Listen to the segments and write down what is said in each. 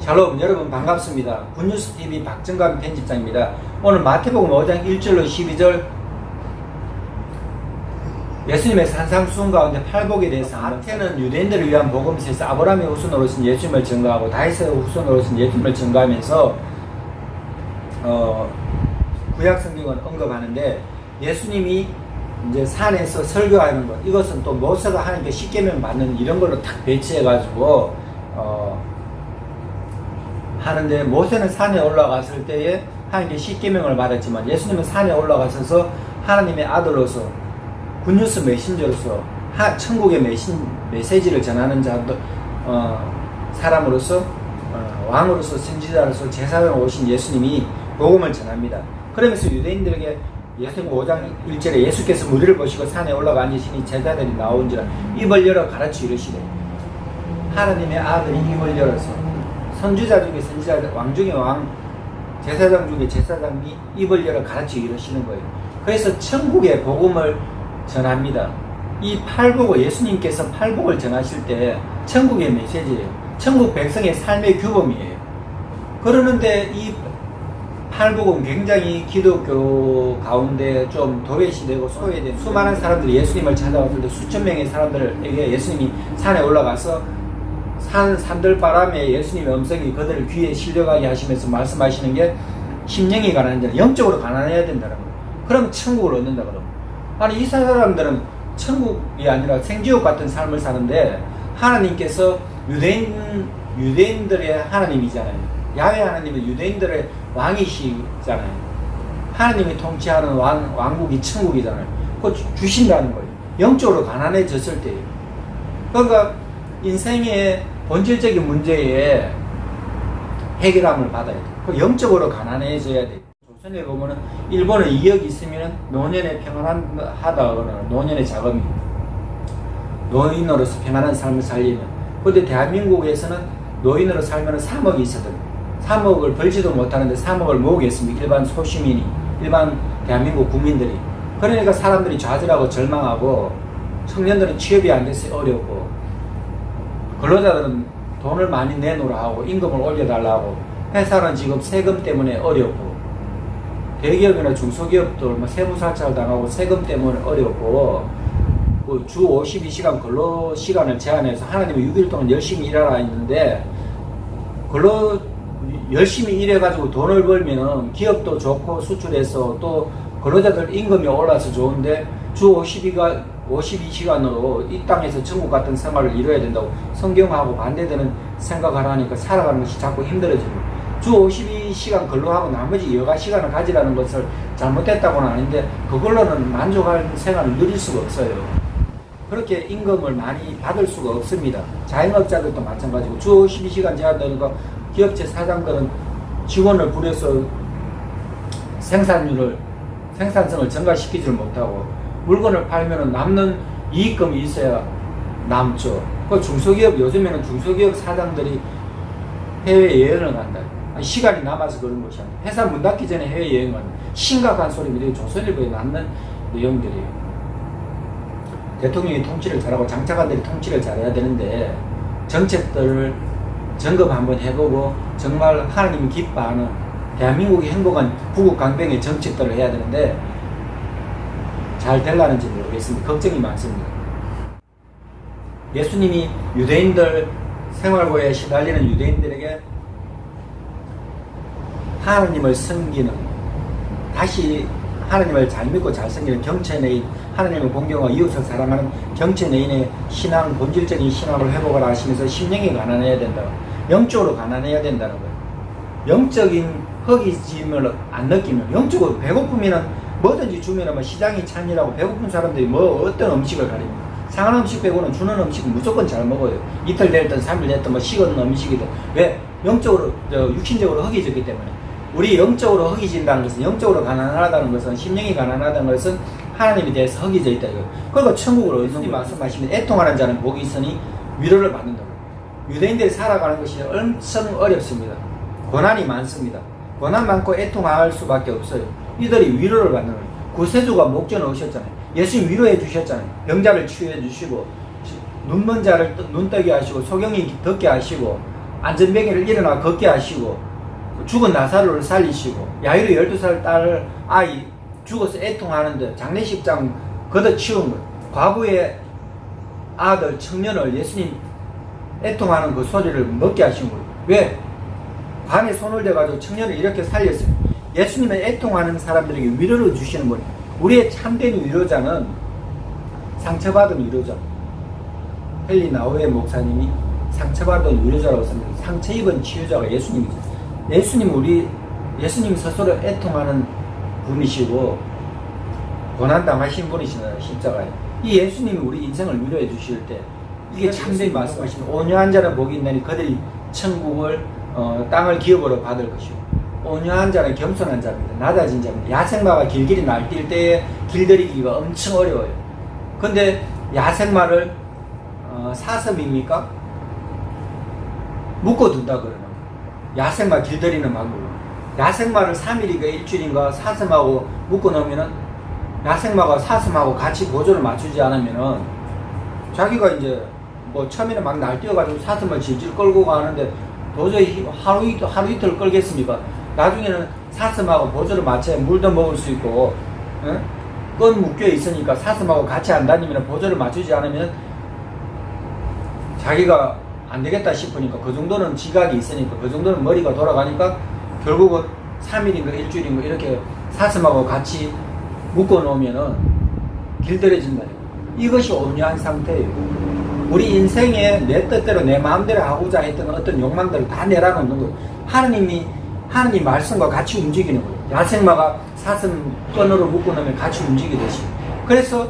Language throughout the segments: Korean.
샬롬, 여러분 반갑습니다. 굿뉴스TV 박정감 편집장입니다. 오늘 마태복음 5장 1절로 12절 예수님의 산상수훈 가운데 팔복에 대해서 마태는 유대인들을 위한 복음서에서 아브라함의 후손으로 오신 예수님을 증거하고 다윗의 후손으로 오신 예수님을 증거하면서 구약 성경을 언급하는데, 예수님이 이제 산에서 설교하는 것, 이것은 또 모세가 하나님께 십계명 받는 이런 걸로 딱 배치해가지고 하는데, 모세는 산에 올라갔을 때에 하나님께 십계명을 받았지만 예수님은 산에 올라가셔서 하나님의 아들로서 굿뉴스 메신저로서 천국의 메시지를 전하는 사람으로서 왕으로서 선지자로서 제사장으로 오신 예수님이 복음을 전합니다. 그러면서 유대인들에게 예수님 5장 1절에 예수께서 무리를 보시고 산에 올라가 앉으시니 제자들이 나온지라 입을 열어 가르쳐 이르시되, 하나님의 아들이 입을 열어서 선지자 중에 선지자, 왕 중에 왕, 제사장 중에 제사장이 입을 열어 가르쳐 이르시는 거예요. 그래서 천국의 복음을 전합니다. 이 팔복을, 예수님께서 팔복을 전하실 때 천국의 메시지예요. 천국 백성의 삶의 규범이에요. 그러는데 이 팔복은 굉장히 기독교 가운데 좀 도외시되고 소외된, 수많은 사람들이 예수님을 찾아왔을 때 수천 명의 사람들에게 예수님이 산에 올라가서 산들바람에 예수님의 음성이 그들을 귀에 실려가게 하시면서 말씀하시는 게 심령이 가난해야, 영적으로 가난해야 된다는 거예요. 그럼 천국을 얻는다 그러면, 아니 이 사람들은 천국이 아니라 생지옥 같은 삶을 사는데, 하나님께서 유대인들의 하나님이잖아요. 야훼 하나님은 유대인들의 왕이시잖아요. 하나님이 통치하는 왕국이 천국이잖아요. 그거 주신다는 거예요. 영적으로 가난해졌을 때예요. 그러니까 인생의 본질적인 문제에 해결함을 받아야 돼요. 영적으로 가난해져야 돼요. 조선에 보면은 일본은 2억이 있으면 노년에 평안하다거나 노년의 자금이, 노인으로서 평안한 삶을 살리면. 근데 대한민국에서는 노인으로 살면 3억이 있거든요. 3억을 벌지도 못하는데 3억을 모으겠습니까? 일반 소시민이, 일반 대한민국 국민들이. 그러니까 사람들이 좌절하고 절망하고, 청년들은 취업이 안 돼서 어렵고, 근로자들은 돈을 많이 내놓으라 하고 임금을 올려달라고, 회사는 지금 세금 때문에 어렵고, 대기업이나 중소기업도 세무사찰 당하고 세금 때문에 어렵고, 주 52시간 근로 시간을 제한해서 하나님이 6일 동안 열심히 일하라 했는데, 열심히 일해가지고 돈을 벌면은 기업도 좋고 수출해서 또 근로자들 임금이 올라서 좋은데, 주 52시간으로 이 땅에서 천국 같은 생활을 이뤄야 된다고 성경하고 반대되는 생각을 하니까 살아가는 것이 자꾸 힘들어집니다. 주 52시간 근로하고 나머지 여가 시간을 가지라는 것을 잘못했다고는 아닌데, 그걸로는 만족할 생활을 누릴 수가 없어요. 그렇게 임금을 많이 받을 수가 없습니다. 자영업자들도 마찬가지고 주 52시간 제한되니까 기업체 사장들은 직원을 불여서 생산성을 증가시키지를 못하고, 물건을 팔면은 남는 이익금이 있어야 남죠. 그 중소기업, 요즘에는 중소기업 사장들이 해외여행을 간다. 시간이 남아서 그런 것이 아니라 회사 문 닫기 전에 해외여행 가는, 심각한 소리들이 조선일보에 남는 내용들이에요. 대통령이 통치를 잘하고 장차관들이 통치를 잘해야 되는데, 정책들을 점검 한번 해보고 정말 하나님이 기뻐하는 대한민국이 행복한 부국강병의 정책들을 해야 되는데 잘 되려는지 모르겠습니다. 걱정이 많습니다. 예수님이 유대인들, 생활고에 시달리는 유대인들에게 하나님을 섬기는, 다시 하나님을 잘 믿고 잘 섬기는 경천의 하나님을 공경하고 이웃을 사랑하는 경천의인의 신앙, 본질적인 신앙을 회복을 하시면서 심령이 가난해야 된다. 영적으로 가난해야 된다는 거예요. 영적인 허기짐을 안 느끼면, 영적으로 배고프면은 뭐든지 주면은 시장이 찬이라고 배고픈 사람들이 어떤 음식을 가립니까? 상한 음식 빼고는 주는 음식은 무조건 잘 먹어요. 이틀 됐든 3일 됐든 식은 음식이든. 왜? 영적으로, 육신적으로 허기졌기 때문에. 우리 영적으로 허기진다는 것은, 영적으로 가난하다는 것은, 심령이 가난하다는 것은 하나님에 대해서 허기져 있다 이거예요. 그러니까 천국을 얻는, 말씀하시면 애통하는 자는 복이 있으니 위로를 받는다고. 유대인들이 살아가는 것이 엄청 어렵습니다. 고난이 많습니다. 고난 많고 애통할 수밖에 없어요. 이들이 위로를 받는 거예요. 구세주가 목전에 오셨잖아요. 예수님 위로해 주셨잖아요. 병자를 치유해 주시고, 눈먼 자를 눈 뜨게 하시고, 소경이 듣게 하시고, 안전병이를 일어나 걷게 하시고 죽은 나사로를 살리시고 야이로 12살 딸 아이 죽어서 애통하는데 장례식장 걷어치운 것, 과부의 아들 청년을 예수님 애통하는 그 소리를 먹게 하신 거예요. 왜? 관에 손을 대가지고 청년을 이렇게 살렸어요. 예수님의 애통하는 사람들에게 위로를 주시는 분이에요. 우리의 참된 위로자는 상처받은 위로자. 헨리 나우에 목사님이 상처받은 위로자라고 씁니다. 상처 입은 치유자가 예수님이죠. 예수님 스스로 애통하는 분이시고 고난당하신 분이시잖아요. 십자가에. 이 예수님이 우리 인생을 위로해 주실 때 이게 참된 말씀하시는 온유한 자는 복이 있나니 그들이 천국을 땅을 기업으로 받을 것이고 온유한 자는 겸손한 자입니다. 낮아진 자입니다. 야생마가 길길이 날뛸 때에 길들이기가 엄청 어려워요. 근데 야생마를 사슴입니까? 묶어둔다 그러는 거예요. 야생마 길들이는 방법으로. 야생마를 3일인가 일주일인가 사슴하고 묶어놓으면은 야생마가 사슴하고 같이 보조를 맞추지 않으면은 자기가 이제 뭐 처음에는 막 날뛰어가지고 사슴을 질질 끌고 가는데 도저히 하루 이틀 끌겠습니까? 나중에는 사슴하고 보조를 맞춰야 물도 먹을 수 있고, 끈 묶여 있으니까 사슴하고 같이 안 다니면 보조를 맞추지 않으면 자기가 안 되겠다 싶으니까 그 정도는 지각이 있으니까 그 정도는 머리가 돌아가니까 결국은 3일인가 일주일인가 이렇게 사슴하고 같이 묶어 놓으면은 길들여진다. 이것이 온유한 상태예요. 우리 인생에 내 뜻대로 내 마음대로 하고자 했던 어떤 욕망들을 다 내려놓는 거예요. 하나님 말씀과 같이 움직이는 거예요. 야생마가 사슴 끈으로 묶어 놓으면 같이 움직이듯이. 그래서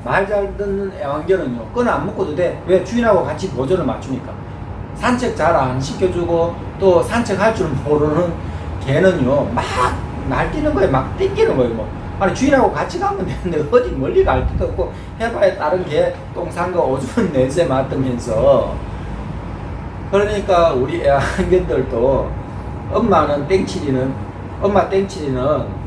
말 잘 듣는 애완견은요, 끈 안 묶어도 돼. 왜? 주인하고 같이 보조를 맞추니까. 산책 잘 안 시켜주고 또 산책할 줄 모르는 개는요, 막 날뛰는 거예요. 막 땡기는 거예요. 뭐. 아니 주인하고 같이 가면 되는데 어디 멀리 갈 데도 없고 해봐야 다른 개 똥 산 거 오줌 냄새 맡으면서. 그러니까 우리 애완견들도 엄마 땡칠이는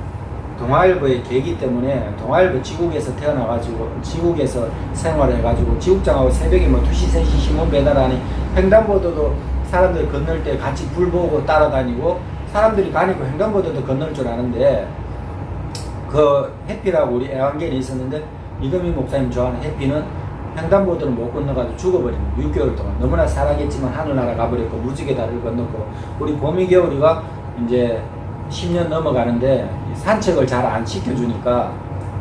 동아일보의 개이기 때문에 동아일보 지국에서 태어나가지고 지국에서 생활을 해가지고 지국장하고 새벽에 뭐 2시 3시 신문 배달하니 횡단보도도 사람들 건널 때 같이 불 보고 따라다니고 사람들이 가니까 횡단보도도 건널 줄 아는데 그 해피라고 우리 애완견이 있었는데 이금희 목사님 좋아하는 해피는 횡단보도를 못 건너가지고 죽어버린 6개월 동안 너무나 사랑했지만 하늘나라 가버렸고 무지개 다리를 건넜고 우리 봄이 겨울이가 이제 10년 넘어가는데 산책을 잘 안 시켜주니까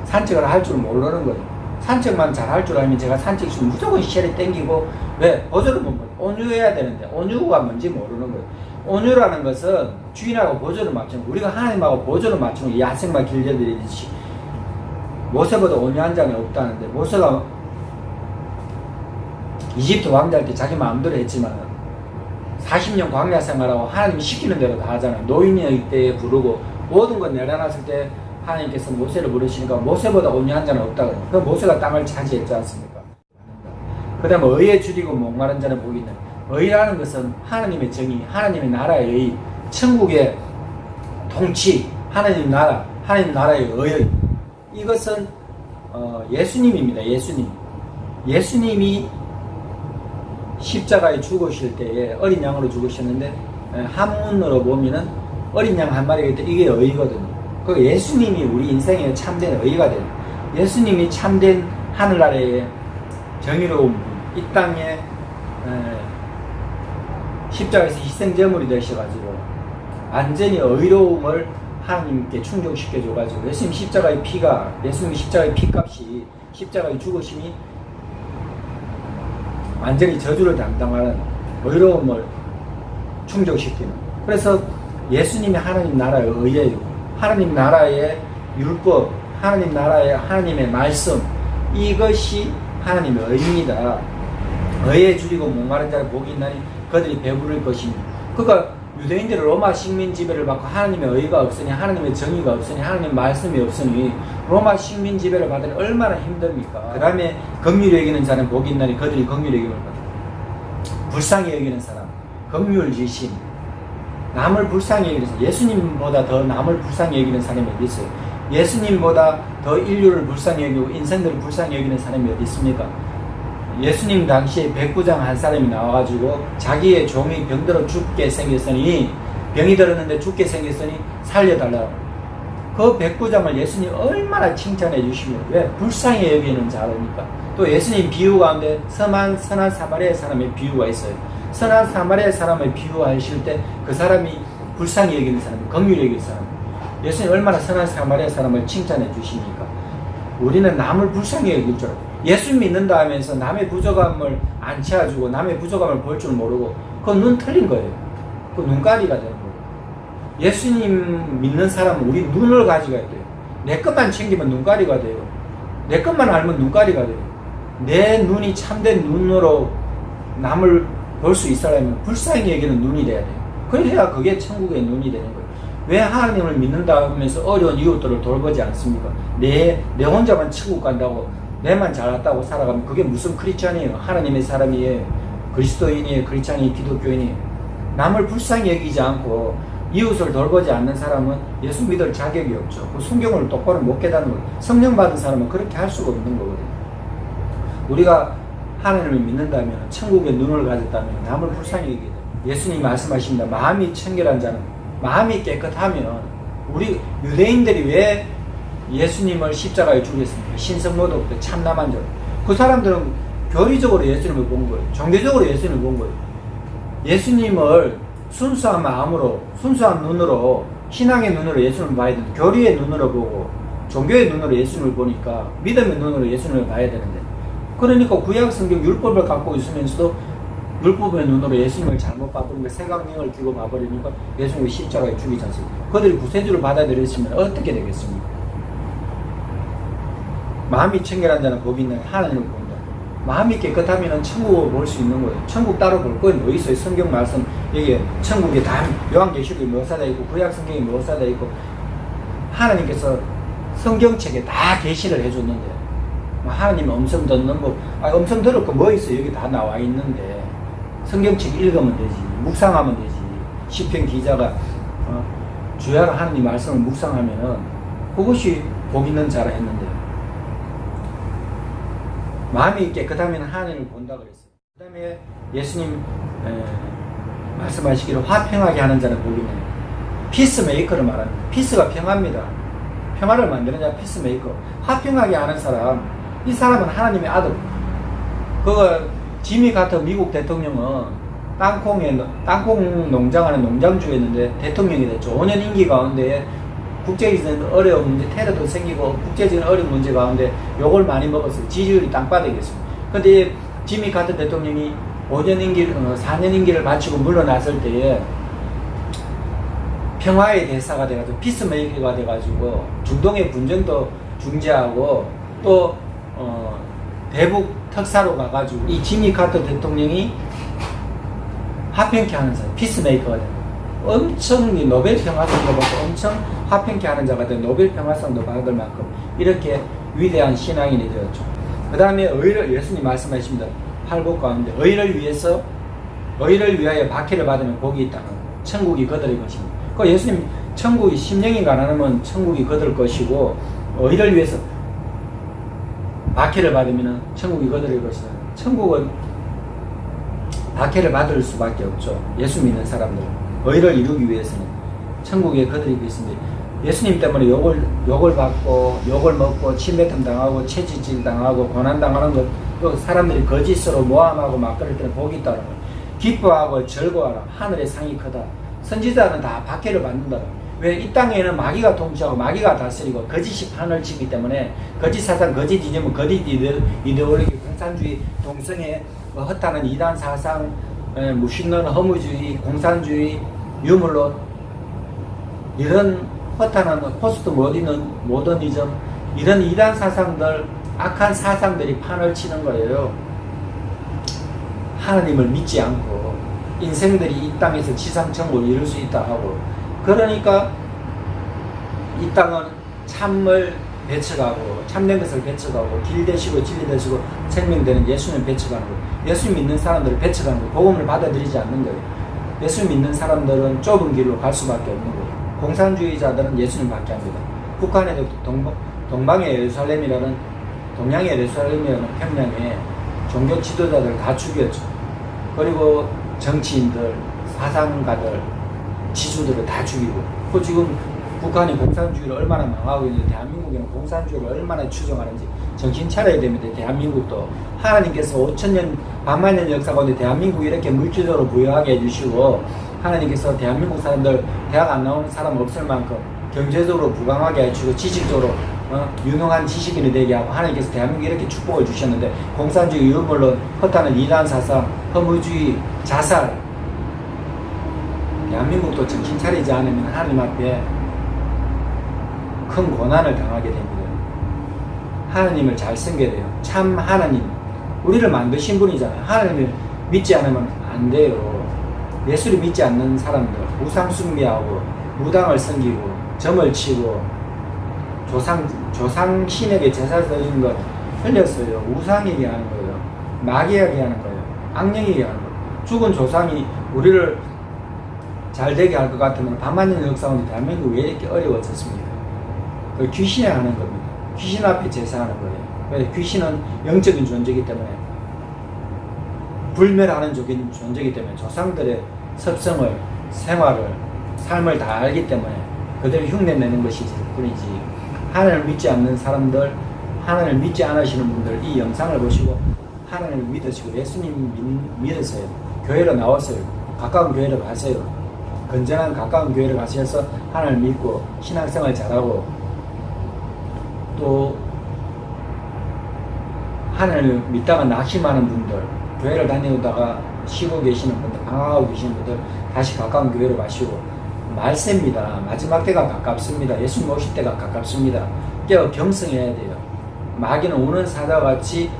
산책을 할 줄 모르는 거예요. 산책만 잘 할 줄 알면 제가 산책 시키면 무조건 시절이 땡기고 왜? 보조를 못 먹어요. 온유해야 되는데 온유가 뭔지 모르는 거예요. 온유라는 것은 주인하고 보조를 맞추는 거예요. 우리가 하나님하고 보조를 맞추는 거예요. 야생마 길들이듯이. 모세보다 온유한 자는 없다는데 모세가 이집트 왕자할 때 자기 마음대로 했지만 40년 광야 생활하고 하나님이 시키는 대로 다 하잖아요. 노인의 때에 부르고 모든 걸 내려놨을 때 하나님께서 모세를 부르시니까 모세보다 온유한 자는 없다. 그 모세가 땅을 차지했지 않습니까? 그 다음에 의에 줄이고 목마른 자는 복이 있는. 의라는 것은 하나님의 정의, 하나님의 나라의 의, 천국의 통치, 하나님 나라의 의. 이것은 예수님입니다. 예수님이 십자가에 죽으실 때에 어린 양으로 죽으셨는데 한문으로 보면은 어린 양 한 마리가 있다. 이게 의거든요. 그 예수님이 우리 인생에 참된 의가 돼요. 예수님이 참된 하늘나라의 정의로운 분, 이 땅에 십자가에서 희생제물이 되셔가지고 완전히 의로움을 하나님께 충족시켜줘가지고 예수님 십자가의 피값이 십자가의 죽으심이 완전히 저주를 담당하는 의로움을 충족시키는. 그래서 예수님이 하나님 나라의 의예요. 하나님 나라의 율법, 하나님 나라의 하나님의 말씀, 이것이 하나님의 의입니다. 의에 줄이고 목마른 자를 복이 있나니 그들이 배부를 것입니다. 그러니까 유대인들은 로마 식민 지배를 받고 하나님의 의가 없으니 하나님의 정의가 없으니 하나님의 말씀이 없으니 로마 식민 지배를 받으니 얼마나 힘듭니까? 그 다음에 긍휼히 여기는 자는 복이 있나니 그들이 긍휼히 여김을 받으니 불쌍히 여기는 사람, 긍휼지심, 남을 불쌍히 여기는 사람, 예수님보다 더 남을 불쌍히 여기는 사람이 어디 있어요? 예수님보다 더 인류를 불쌍히 여기고 인생들을 불쌍히 여기는 사람이 어디 있습니까? 예수님 당시에 백부장 한 사람이 나와가지고 자기의 종이 병들어 죽게 생겼으니, 병이 들었는데 죽게 생겼으니 살려달라. 그 백부장을 예수님 얼마나 칭찬해 주시면, 왜? 불쌍히 여기는 자로니까. 또 예수님 비유 가운데 선한 사마리아 사람의 비유가 있어요. 선한 사마리아 사람의 비유하실 때 그 사람이 불쌍히 여기는 사람, 긍휼히 여기는 사람. 예수님 얼마나 선한 사마리아 사람을 칭찬해 주시니까 우리는 남을 불쌍히 여길 줄 알아요. 예수 믿는다 하면서 남의 부족함을 안 채워주고 남의 부족함을 볼 줄 모르고, 그건 눈 틀린 거예요. 그 눈가리가 되는 거예요. 예수님 믿는 사람은 우리 눈을 가지고야 돼요. 내 것만 챙기면 눈가리가 돼요. 내 것만 알면 눈가리가 돼요. 내 눈이 참된 눈으로 남을 볼 수 있으려면 불쌍히 여기는 눈이 돼야 돼요. 그래야 그게 천국의 눈이 되는 거예요. 왜 하나님을 믿는다 하면서 어려운 이웃들을 돌보지 않습니까? 내 혼자만 천국 간다고, 내만 잘났다고 살아가면 그게 무슨 크리스찬이에요? 하나님의 사람이에요. 그리스도인이에요. 크리스찬이, 기독교인이에요. 남을 불쌍히 여기지 않고 이웃을 돌보지 않는 사람은 예수 믿을 자격이 없죠. 그 성경을 똑바로 못 깨닫는 거예요. 성령 받은 사람은 그렇게 할 수가 없는 거거든요. 우리가 하나님을 믿는다면, 천국의 눈을 가졌다면 남을 불쌍히 여기게 돼요. 예수님이 말씀하십니다. 마음이 청결한 자는, 마음이 깨끗하면, 우리 유대인들이 왜 예수님을 십자가에 죽였습니까? 신성모독 때 참남한 자. 그 사람들은 교리적으로 예수님을 본 거예요. 종교적으로 예수님을 본 거예요. 예수님을 순수한 마음으로, 순수한 눈으로, 신앙의 눈으로 예수님을 봐야 되는데, 교리의 눈으로 보고 종교의 눈으로 예수님을 보니까 믿음의 눈으로 예수님을 봐야 되는데, 그러니까 구약 성경 율법을 갖고 있으면서도 율법의 눈으로 예수님을 잘못 봐버리니까, 색안경을 끼고 봐버리니까 예수님을 십자가에 죽이지 않습니까? 그들이 구세주를 받아들였으면 어떻게 되겠습니까? 마음이 청결한 자는 복이 있는 하나님을 본다. 마음이 깨끗하면 천국을 볼 수 있는 거예요. 천국 따로 볼 거예요. 뭐 있어요? 성경 말씀, 여기 천국이 다 요한계시록이 묘사되어 있고 구약 성경이 묘사되어 있고, 하나님께서 성경책에 다 계시를 해줬는데, 하나님 음성 듣는 거, 음성 들을 거 뭐 있어요? 여기 다 나와 있는데 성경책 읽으면 되지, 묵상하면 되지. 시편 기자가 주야로 하나님 말씀을 묵상하면은 그것이 복 있는 자라 했는데, 마음이 깨끗하면 하나님을 본다 그랬어요. 그 다음에 예수님 말씀하시기를 화평하게 하는 자는 복이 있는, 피스메이커를 말합니다. 피스가 평화입니다. 평화를 만드는 자 피스메이커. 화평하게 하는 사람, 이 사람은 하나님의 아들. 지미 카터 미국 대통령은 땅콩 농장하는 농장주였는데 대통령이 됐죠. 5년 임기 가운데 국제적인 어려운 문제, 테러도 생기고 국제적인 어려운 문제 가운데 욕을 많이 먹었어요. 지지율이 땅바닥이었습니다. 근데 지미 카터 대통령이 4년 임기를 마치고 물러났을 때에 평화의 대사가 돼가지고 피스메이커가 돼가지고 중동의 분쟁도 중재하고, 또 대북 특사로 가가지고 이 지미 카터 대통령이 화평케 하는 사람, 피스메이커가 돼요. 엄청 노벨 평화상도 받고 엄청 화평케 하는 자가 돼 노벨 평화상도 받을 만큼 이렇게 위대한 신앙인이 되었죠. 그 다음에 의를, 예수님 말씀하십니다. 팔복 가운데 의를 위하여 박해를 받으면 복이 있다는 거예요. 천국이 그들의 것입니다. 그 예수님 천국이 심령이 가난하면 천국이 그들 것이고, 의를 위해서 박해를 받으면 천국이 그들의 것이다. 천국은 박해를 받을 수밖에 없죠. 예수 믿는 사람들은 의를 이루기 위해서는 천국에 그들이 있습니다. 예수님 때문에 욕을 받고 욕을 먹고 침뱉음 당하고 채찍질 당하고 고난 당하는 것, 또 사람들이 거짓으로 모함하고 막 그럴 때는 복이 있다는 거. 기뻐하고 즐거워하라. 하늘의 상이 크다. 선지자는 다 박해를 받는다. 왜? 이 땅에는 마귀가 통치하고 마귀가 다스리고 거짓이 판을 치기 때문에, 거짓 사상, 거짓 이념은 거짓 이데올로기, 공산주의, 동성애, 허탄은 이단 사상, 무신론, 허무주의, 공산주의, 유물론, 이런 허탄한 포스트 모더니즘, 이런 이단 사상들, 악한 사상들이 판을 치는 거예요. 하나님을 믿지 않고 인생들이 이 땅에서 지상천국을 이룰 수 있다 하고, 그러니까 이 땅은 참을 배척하고 참된 것을 배척하고 길 되시고 진리 되시고 생명되는 예수님 배척하는 거예요. 예수 믿는 사람들을 배척하는 거예요. 복음을 받아들이지 않는 거예요. 예수 믿는 사람들은 좁은 길로 갈 수밖에 없는 거예요. 공산주의자들은 예수님 밖에 합니다. 북한에도 동방의 예루살렘이라는, 동양의 예루살렘이라는 평양에 종교 지도자들 다 죽였죠. 그리고 정치인들, 사상가들, 지주들을 다 죽이고. 그 지금 북한이 공산주의를 얼마나 망하고 있는데 대한민국에는 공산주의를 얼마나 추종하는지 정신 차려야 됩니다. 대한민국도 하나님께서 5천년 반만년 역사 가운데 대한민국이 이렇게 물질적으로 부유하게 해주시고, 하나님께서 대한민국 사람들 대학 안 나오는 사람 없을 만큼 경제적으로 부강하게 해주시고, 지식적으로 유능한 지식인이 되게 하고, 하나님께서 대한민국에 이렇게 축복을 주셨는데 공산주의, 유물론, 허탄한 이단사상, 허무주의, 자살, 대한민국도 정신 차리지 않으면 하나님 앞에 큰 고난을 당하게 됩니다. 하나님을 잘 섬겨야 돼요. 참 하나님, 우리를 만드신 분이잖아요. 하나님을 믿지 않으면 안 돼요. 예수를 믿지 않는 사람들, 우상 숭배하고 무당을 섬기고 점을 치고 조상 신에게 제사 드리는 것 흘렸어요. 우상에게 하는 거예요. 마귀에게 하는 거예요. 악령에게 하는 거예요. 죽은 조상이 우리를 잘 되게 할 것 같으면 반만년 역사 가운데 대한민국이 왜 이렇게 어려워졌습니까? 그 귀신에 하는 겁니다. 귀신 앞에 제사하는 거예요. 왜? 귀신은 영적인 존재이기 때문에, 불멸하는 존재이기 때문에 조상들의 습성을, 생활을, 삶을 다 알기 때문에 그들을 흉내내는 것이지 뿐이지, 하나님을 믿지 않는 사람들, 하나님을 믿지 않으시는 분들 이 영상을 보시고 하나님을 믿으시고 예수님 믿으세요. 교회로 나와서요. 가까운 교회로 가세요. 건전한 가까운 교회를 가셔서 하나님을 믿고 신앙생활 잘하고, 또 하나님을 믿다가 낙심하는 분들, 교회를 다니다가 쉬고 계시는 분들, 방황하고 계시는 분들 다시 가까운 교회로 가시고, 말세입니다. 마지막 때가 가깝습니다. 예수님 오실 때가 가깝습니다. 깨어 경성해야 돼요. 마귀는 우는 사자와 같이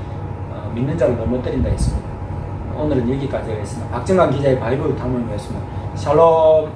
믿는 자를 넘어뜨린다 했습니다. 오늘은 여기까지 하겠습니다. 박정관 기자의 바이블 탐험이었습니다. 샬롬.